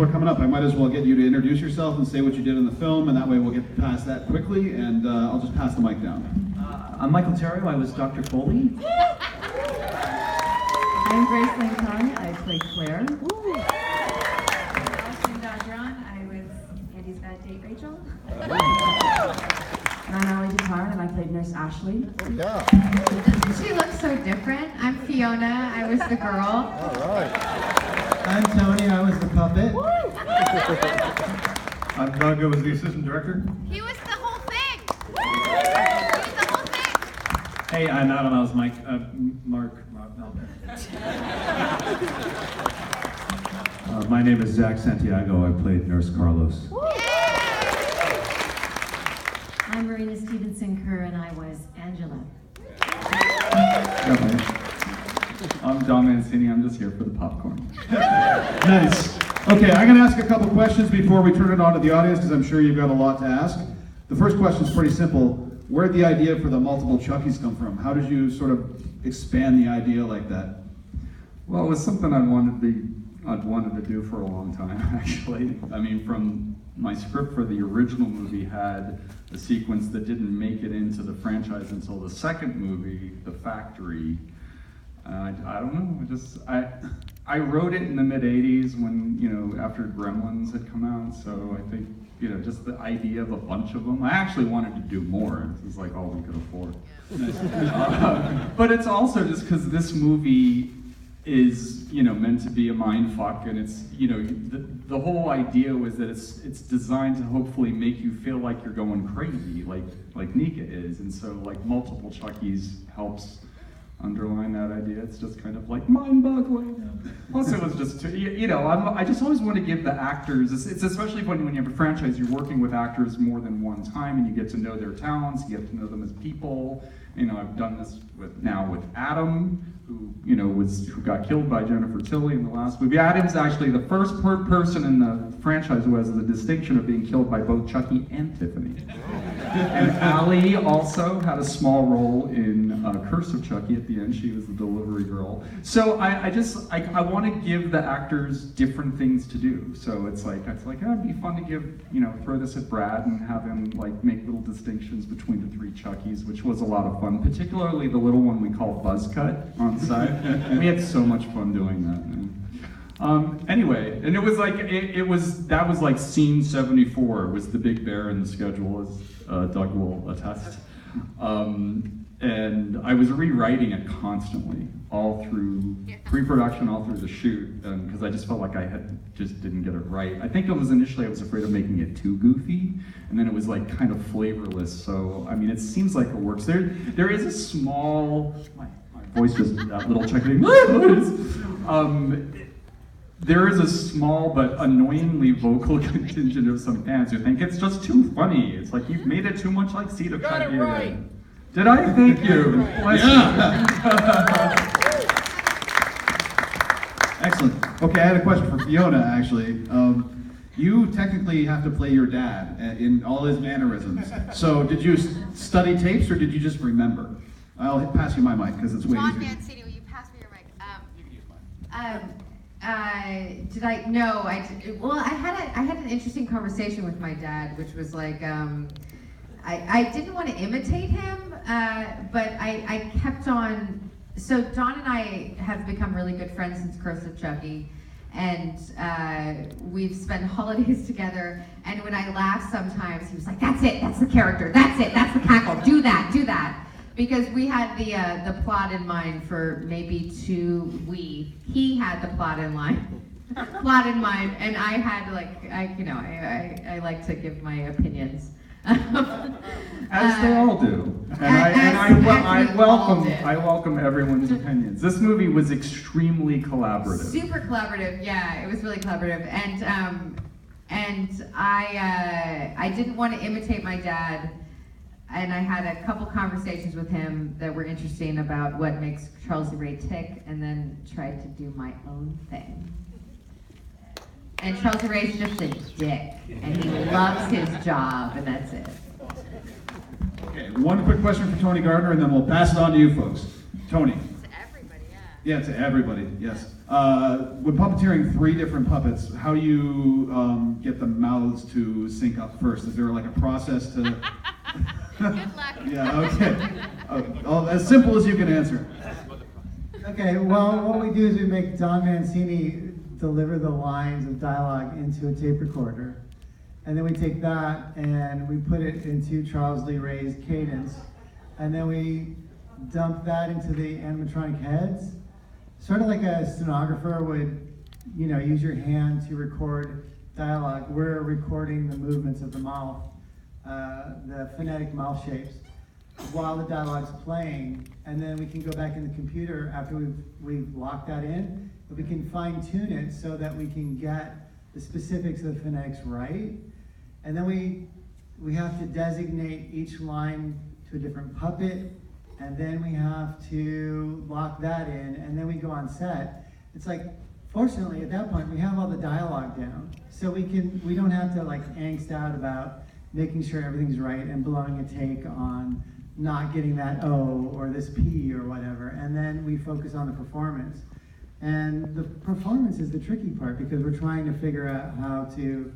We're coming up. I might as well get you to introduce yourself and say what you did in the film, and that way we'll get past that quickly, and I'll just pass the mic down. I'm Michael Terrio. I was Dr. Foley. I'm Grace Lancon. I played Claire. Allison Dodron. I was Andy's bad date, Rachel. I'm Allie Dupart, and I played Nurse Ashley. Yeah. Doesn't she look so different? I'm Fiona. I was the girl. All right. I'm Tony, I was the puppet. I'm Doug, I was the assistant director. He was the whole thing. He was the whole thing. Hey, I'm Adam. I was Mark Melvin. My name is Zach Santiago. I played Nurse Carlos. I'm Marina Stevenson-Kerr, and I was Angela. I'm Don Mancini. I'm just here for the popcorn. Nice. Okay, I'm going to ask a couple questions before we turn it on to the audience, because I'm sure you've got a lot to ask. The first question is pretty simple. Where'd the idea for the multiple Chuckies come from? How did you sort of expand the idea like that? Well, it was something I'd wanted to do for a long time, actually. I mean, from my script for the original movie had a sequence that didn't make it into the franchise until the second movie, The Factory. I don't know, I wrote it in the mid-'80s when, after Gremlins had come out, so I think, just the idea of a bunch of them. I actually wanted to do more. This is like all we could afford. But it's also just because this movie is, meant to be a mind fuck, and it's, the whole idea was that it's designed to hopefully make you feel like you're going crazy, like Nika is, and so like multiple Chuckies helps underline that idea. It's just kind of like mind-boggling. Plus, it was just, I just always want to give the actors, it's especially when you have a franchise, you're working with actors more than one time, and you get to know their talents, you get to know them as people. I've done this with Adam, who got killed by Jennifer Tilly in the last movie. Adam's actually the first person in the franchise who has the distinction of being killed by both Chucky and Tiffany. And Allie also had a small role in Curse of Chucky at the end. She was the delivery girl. So I want to give the actors different things to do. So it's like it'd be fun to throw this at Brad and have him make little distinctions between the three Chuckies, which was a lot of fun, particularly the little one we call Buzzcut on site. We had so much fun doing that, man. Anyway, and it was that was like scene 74 was the big bear in the schedule, as Doug will attest. And I was rewriting it constantly, all through pre-production, all through the shoot, because I just felt like I didn't get it right. I think initially I was afraid of making it too goofy, and then it was kind of flavorless. So I mean, it seems like it works. There is a small, my voice just that little chuckling. There is a small but annoyingly vocal contingent of some fans who think it's just too funny. It's like you've made it too much like Seed of Chucky. Right. Did I? Thank you. Yeah. Excellent. Okay, I had a question for Fiona, actually. You technically have to play your dad in all his mannerisms. So did you study tapes, or did you just remember? I'll pass you my mic, because it's way Don easier. Mancini, will you pass me your mic? You can use mine. Did I? No, I had an interesting conversation with my dad, which was like, I didn't want to imitate him, but I kept on. So Don and I have become really good friends since Curse of Chucky, and we've spent holidays together. And when I laugh sometimes, he was like, "That's it. That's the character. That's it. That's the cackle. Do that. Do that." Because we had the plot in mind for maybe he had the plot in mind, and I had I like to give my opinions. As they all do. I welcome everyone's opinions. This movie was extremely collaborative. Super collaborative, yeah, it was really collaborative. And I didn't want to imitate my dad. And I had a couple conversations with him that were interesting about what makes Charles E. Ray tick, and then tried to do my own thing. And Charles E. Ray's just a dick, and he loves his job, and that's it. Okay, one quick question for Tony Gardner, and then we'll pass it on to you folks. Tony. To everybody, yeah. Yeah, to everybody, yes. When puppeteering 3 different puppets, how do you get the mouths to sync up first? Is there like a process to... Good luck. Yeah, okay. As simple as you can answer. Okay, well, what we do is we make Don Mancini deliver the lines of dialogue into a tape recorder. And then we take that and we put it into Charles Lee Ray's cadence. And then we dump that into the animatronic heads. Sort of like a stenographer would, use your hand to record dialogue. We're recording the movements of the mouth, the phonetic mouth shapes, while the dialogue's playing. And then we can go back in the computer after we've locked that in, but we can fine tune it so that we can get the specifics of the phonetics right. And then we have to designate each line to a different puppet, and then we have to lock that in, and then we go on set. It's like, fortunately, at that point, we have all the dialogue down, so we don't have to like angst out about making sure everything's right and blowing a take on not getting that O or this P or whatever, and then we focus on the performance. And the performance is the tricky part because we're trying to figure out how to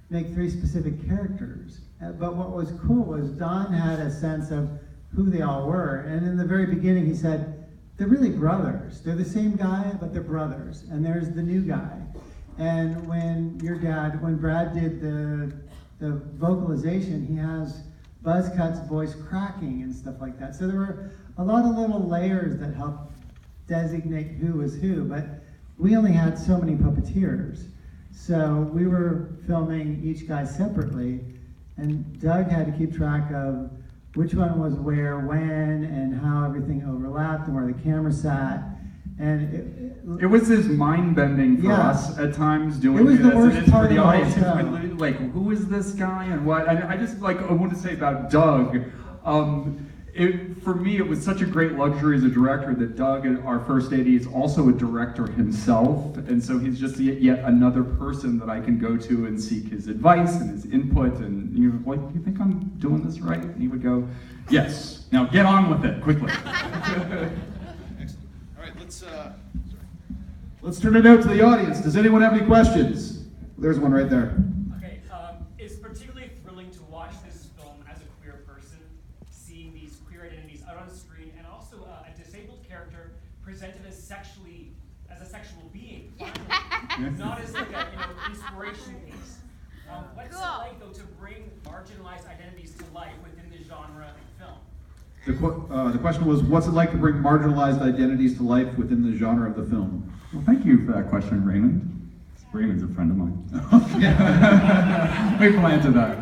make 3 specific characters. But what was cool was Don had a sense of who they all were, and in the very beginning he said, they're really brothers. They're the same guy, but they're brothers. And there's the new guy. And when Brad did the vocalization, he has Buzzcut's voice cracking and stuff like that. So there were a lot of little layers that helped designate who was who, but we only had so many puppeteers. So we were filming each guy separately, and Doug had to keep track of which one was where, when, and how everything overlapped, and where the camera sat. And it was this mind-bending for us at times doing it was the this, worst and it's part for the of the audience. whole show. Like, who is this guy and what? And I just I want to say about Doug. For me, it was such a great luxury as a director that Doug, our first AD, is also a director himself, and so he's just yet another person that I can go to and seek his advice and his input. And you think I'm doing this right? And he would go, yes. Now get on with it quickly. Excellent. All right, let's turn it out to the audience. Does anyone have any questions? There's one right there. Okay, it's particularly thrilling to watch this film as a queer person, seeing these queer identities out on screen, and also a disabled character presented as a sexual being, not as like a inspiration piece. What's it like though to bring marginalized identities to life within the genre of film? The question was, what's it like to bring marginalized identities to life within the genre of the film? Well, thank you for that question, Raymond. Raymond's a friend of mine. We planted that.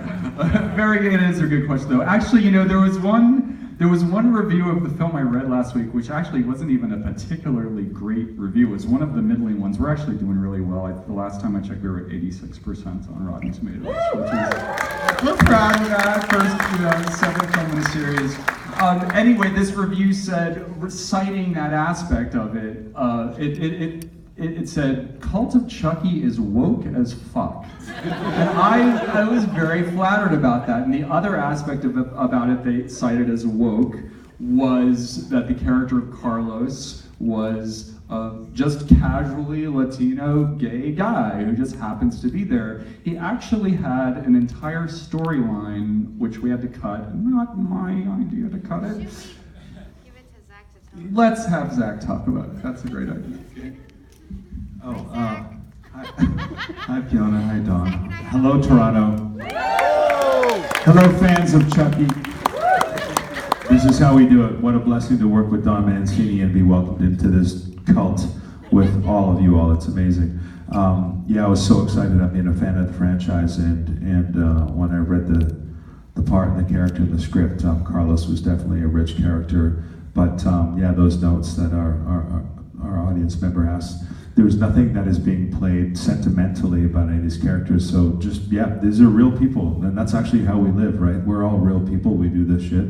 It is a good question, though. Actually, there was one review of the film I read last week, which actually wasn't even a particularly great review. It was one of the middling ones. We're actually doing really well. The last time I checked, we were at 86% on Rotten Tomatoes, which is we're proud of that. First, second film in a series. Anyway, this review said, citing that aspect of it, it said, "Cult of Chucky is woke as fuck." And I was very flattered about that. And the other aspect about it they cited as woke was that the character of Carlos was just casually Latino gay guy who just happens to be there. He actually had an entire storyline which we had to cut. Not my idea to cut it. Should we give it to Zach to tell us? Let's have Zach talk about it. That's a great idea. Hi Fiona, hi Don. Hello Toronto. Hello fans of Chucky. This is how we do it. What a blessing to work with Don Mancini and be welcomed into this cult with all of you all. It's amazing. I was so excited. I've been a fan of the franchise, and when I read the part and the character in the script, Carlos was definitely a rich character. But those notes that our audience member asked, there was nothing that is being played sentimentally about any of these characters. So just, these are real people, and that's actually how we live, right? We're all real people. We do this shit.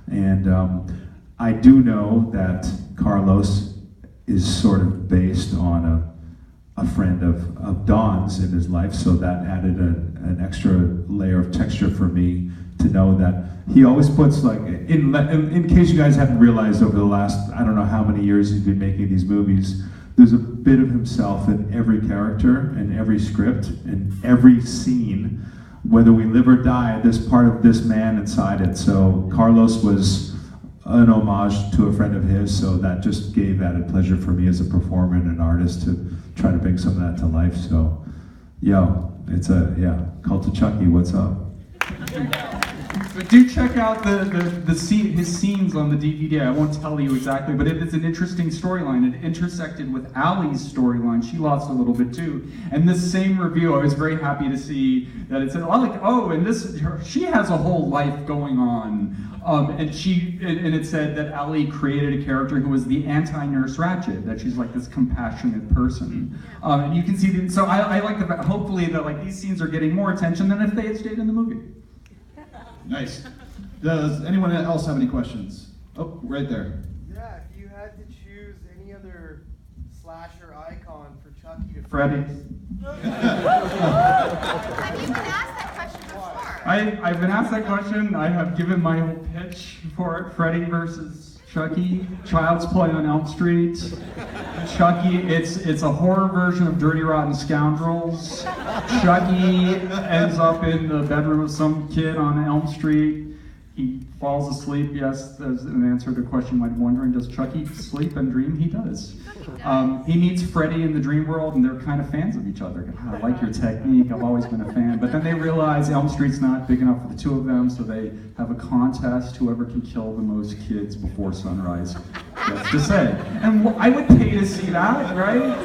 And I do know that Carlos is sort of based on a friend of Don's in his life, so that added an extra layer of texture for me to know that he always puts like, in case you guys haven't realized over the last, I don't know how many years he's been making these movies, there's a bit of himself in every character, in every script, in every scene. Whether we live or die, there's part of this man inside it. So Carlos was an homage to a friend of his, so that just gave added pleasure for me as a performer and an artist to try to bring some of that to life. So, it's Cult of Chucky, what's up? But do check out his scenes on the DVD. I won't tell you exactly, but it is an interesting storyline. It intersected with Allie's storyline. She lost a little bit too. And this same review, I was very happy to see that it said, she has a whole life going on. And it said that Allie created a character who was the anti-Nurse Ratched, that she's like this compassionate person. And you can see, so I like the fact, hopefully that like these scenes are getting more attention than if they had stayed in the movie. Nice. Does anyone else have any questions? Oh, right there. Yeah, if you had to choose any other slasher icon for Chucky to Freddy. Have you been asked that question before? I've been asked that question. I have given my whole pitch for it. Freddy versus Chucky. Child's Play on Elm Street. Chucky, it's a horror version of Dirty Rotten Scoundrels. Chucky ends up in the bedroom of some kid on Elm Street. He falls asleep. Yes, there's an answer to the question you might be wondering. Does Chucky sleep and dream? He does. He meets Freddy in the dream world, and they're kind of fans of each other. I like your technique. I've always been a fan. But then they realize Elm Street's not big enough for the two of them, so they have a contest. Whoever can kill the most kids before sunrise gets to say. And I would pay to see that, right?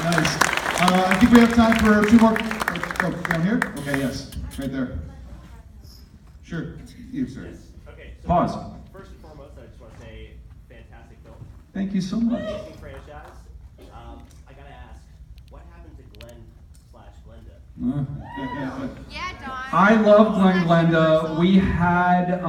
Nice. I think we have time for two more. Oh, down here? Okay, yes. Right there. Sure. You, sir. Okay. So Pause. First and foremost, I just want to say, fantastic film. Thank you so much. Amazing franchise. I gotta ask, what happened to Glenn/Glenda? Yeah, Don. I love Glenn Glenda. We had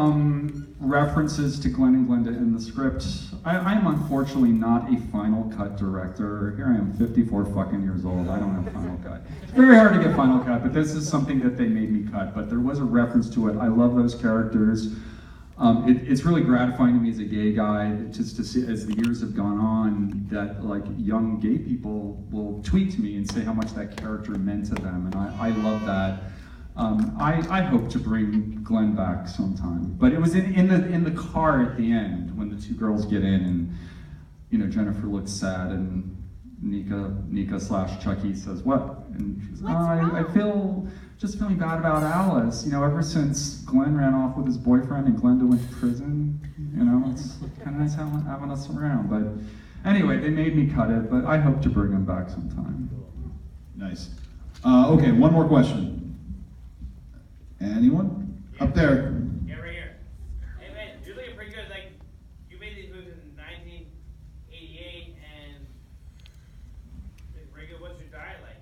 references to Glenn and Glenda in the script. I am unfortunately not a Final Cut director. Here I am, 54 fucking years old. I don't have Final Cut. It's very hard to get Final Cut, but this is something that they made me cut. But there was a reference to it. I love those characters. It's really gratifying to me as a gay guy, just to see as the years have gone on, that like young gay people will tweet to me and say how much that character meant to them, and I love that. I hope to bring Glenn back sometime, but it was in the car at the end when the two girls get in, and Jennifer looks sad, and Nika/Chucky says, "What?" And she says, I feel just feeling bad about Alice. Ever since Glenn ran off with his boyfriend and Glenda went to prison, it's kind of nice having us around. But anyway, they made me cut it, but I hope to bring him back sometime. Nice. Okay, one more question. Anyone? Up there. Yeah, right here. Hey man, you're looking pretty good. Like, you made these movies in 1988, and pretty good. What's your diet like?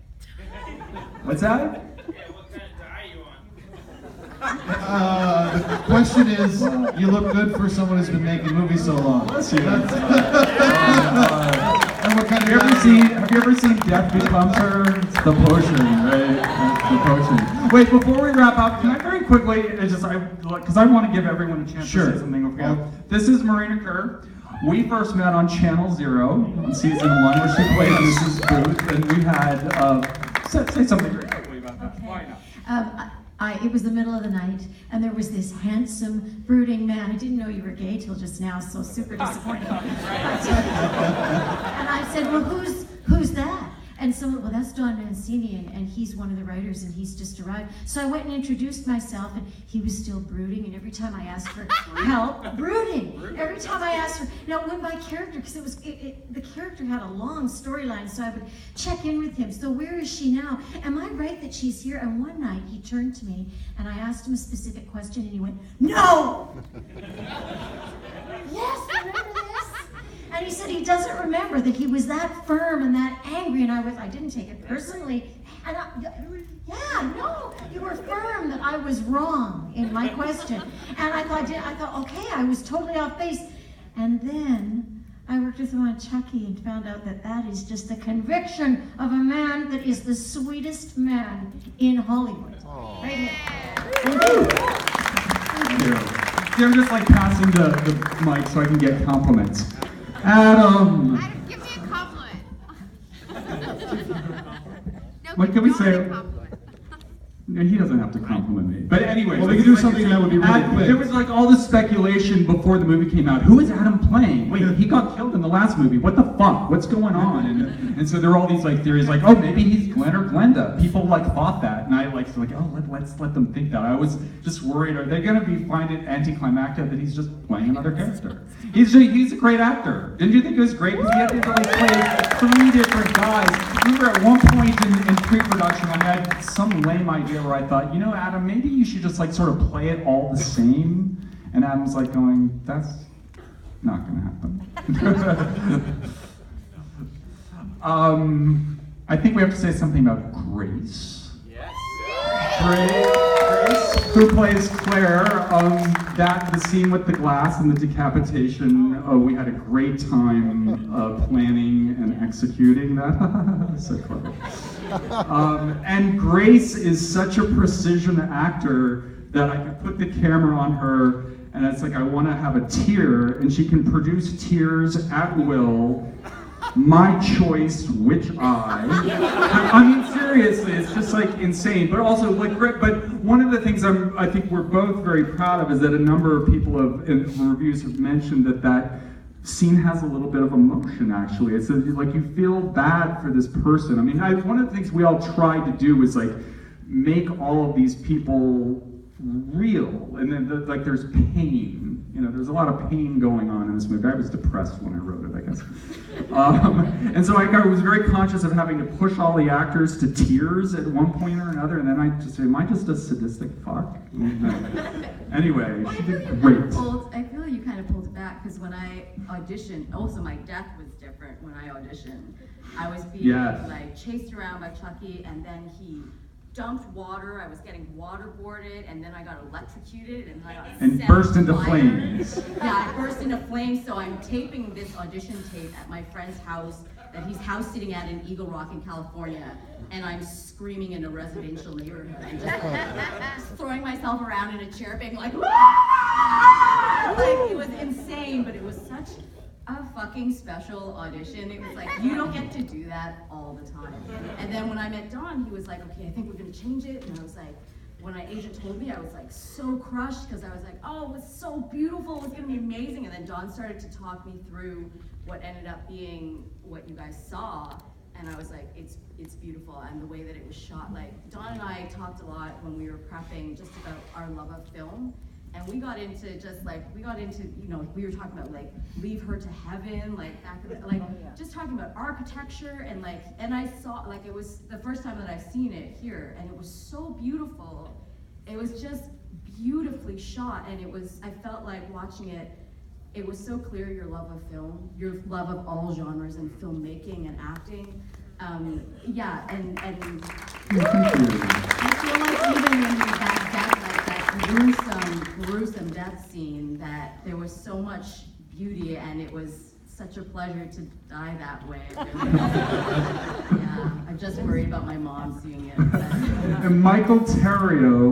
What's that? Yeah, what kind of diet you on? The question is, you look good for someone who's been making movies so long. Bless you. And what kind of Have you ever seen Death Becomes Her? It's the potion, right? That's the potion. Wait, before we wrap up, can I very quickly, because I want to give everyone a chance to say something. Okay. Well, This is Marina Kerr. We first met on Channel Zero in season 1, where she played Mrs. Booth, and we had, say something very quickly about that. Okay. Why not? It was the middle of the night, and there was this handsome, brooding man. I didn't know you were gay till just now, so super disappointed. And I said, well, who's that? And someone, well, that's Don Mancini, and he's one of the writers, and he's just arrived. So I went and introduced myself, and he was still brooding, and every time I asked for help, brooding. Every time I asked for, now when my character, because the character had a long storyline, so I would check in with him. So where is she now? Am I right that she's here? And one night he turned to me, and I asked him a specific question, and he went, no! Yes, remember this? And he said he doesn't remember that he was that firm and that angry, and I didn't take it personally. And you were firm that I was wrong in my question. And I thought, okay, I was totally off base. And then I worked with him on Chucky and found out that that is just the conviction of a man that is the sweetest man in Hollywood. Right here. They're just like passing the mic so I can get compliments. Adam! Adam, give me a compliment. No, What can we not say? a compliment. No, he doesn't have to compliment me. But anyway, Well, we can do something that would be really quick. There was like all this speculation before the movie came out. Who is Adam playing? Wait, he got killed in the last movie. What the fuck? What's going on? And so there are all these like theories like, oh, maybe he's Glenn or Glenda. People like thought that, and I like oh, let's let them think that. I was just worried, are they gonna find it anticlimactic that he's just playing another character? He's a great actor. Didn't you think it was great? Because he had to really play 3 different guys. Remember at one point in pre-production, I had some lame idea where I thought, you know, Adam, maybe you should just like sort of play it all the same. And Adam's like going, that's not gonna happen. I think we have to say something about Grace. Yes. Grace, who plays Claire. The scene with the glass and the decapitation. We had a great time planning and executing that. So clever. And Grace is such a precision actor that I could put the camera on her, and it's like I want to have a tear, and she can produce tears at will. My choice, which eye. I mean, seriously, it's just like insane. But also, like, but one of the things I think we're both very proud of is that a number of people in reviews have mentioned that scene has a little bit of emotion. Actually, it's like you feel bad for this person. I mean, one of the things we all tried to do was like make all of these people real, and then like there's pain. You know, there's a lot of pain going on in this movie. I was depressed when I wrote it, I guess. And so I was very conscious of having to push all the actors to tears at one point or another, and then I just am I just a sadistic fuck? Anyway, she did great. I feel like you kind of pulled it back, because when I auditioned, also my death was different when I auditioned. I was being like chased around by Chucky, and then he dumped water. I was getting waterboarded, and then I got electrocuted, and then I got set burst into fire. flames. Yeah, I burst into flames. So I'm taping this audition tape at my friend's house that he's house sitting at in Eagle Rock in California, and I'm screaming in a residential neighborhood and just throwing myself around in a chair, being like, "Wah!" Like, it was insane, but it was such a fucking special audition. It was like, you don't get to do that all the time. And then when I met Don, he was like, okay, I think we're gonna change it. And I was like, when my agent told me, I was like so crushed, because I was like, oh, it was so beautiful, it was gonna be amazing. And then Don started to talk me through what ended up being what you guys saw. And I was like, it's beautiful, and the way that it was shot. Like, Don and I talked a lot when we were prepping just about our love of film. And we got into you know, we were talking about like Leave Her to Heaven, like just talking about architecture, and like, and I saw, like, it was the first time that I've seen it here, and it was so beautiful. It was just beautifully shot, and I felt like watching it, it was so clear your love of film, your love of all genres and filmmaking and acting. Yeah, and I feel like even when that death, like that gruesome death scene, that there was so much beauty, and it was such a pleasure to die that way. Really. Yeah, I'm just worried about my mom seeing it. And Michael Terrio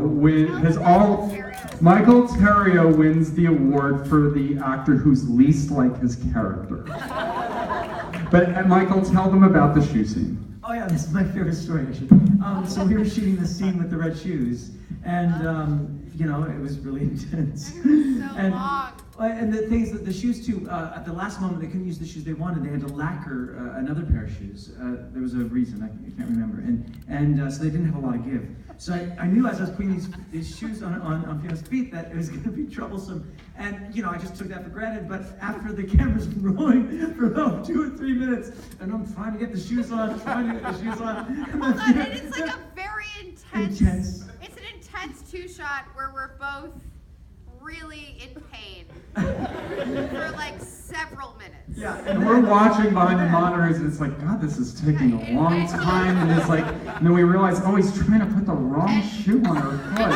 wins the award for the actor who's least like his character. But Michael, tell them about the shoe scene. Oh yeah, this is my favorite story, actually. So we were shooting the scene with the red shoes, and you know, it was really intense. And long. And the things that the shoes too, at the last moment they couldn't use the shoes they wanted. They had to lacquer another pair of shoes. There was a reason, I can't remember. And so they didn't have a lot of give. So I knew as I was putting these shoes on Fiona's feet that it was going to be troublesome. And you know, I just took that for granted. But after the camera's been rolling for about 2 or 3 minutes, and I'm trying to get the shoes on, and it's like a very intense. It's an intense two-shot where we're both really in pain for like several minutes. Yeah, and we're watching behind the monitors, and it's like, God, this is taking a long time, and it's like, and then we realize, oh, he's trying to put the wrong shoe on her foot.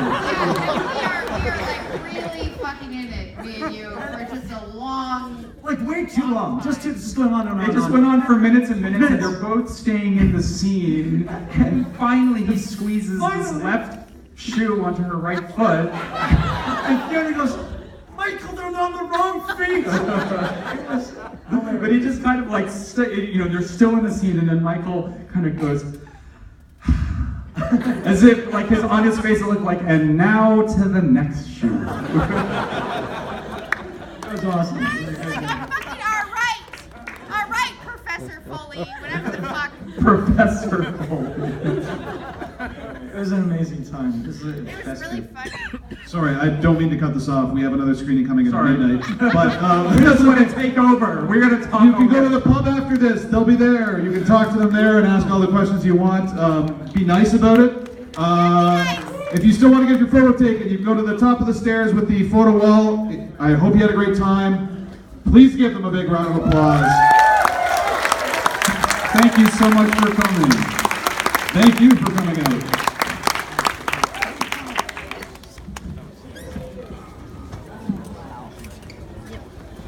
Yeah, we are like really fucking talking in it, me and you, for just a long, like way too long. Just going on and on. It just went on for minutes and minutes, and they're both staying in the scene. And finally, he squeezes his left shoe onto her right foot. And Fiona goes, Michael, they're on the wrong feet. But he just kind of like, they're still in the scene, and then Michael kind of goes, as if like on his face it looked like, and now to the next shoe. That was awesome. Fucking all right, Professor Foley, whatever the fuck. Professor Foley. It was an amazing time. It was really fun. Sorry, I don't mean to cut this off. We have another screening coming at midnight. But we just want to take over. We're going to talk. You can go to the pub after this. They'll be there. You can talk to them there and ask all the questions you want. Be nice about it. If you still want to get your photo taken, you can go to the top of the stairs with the photo wall. I hope you had a great time. Please give them a big round of applause. Thank you so much for coming. Thank you for coming out.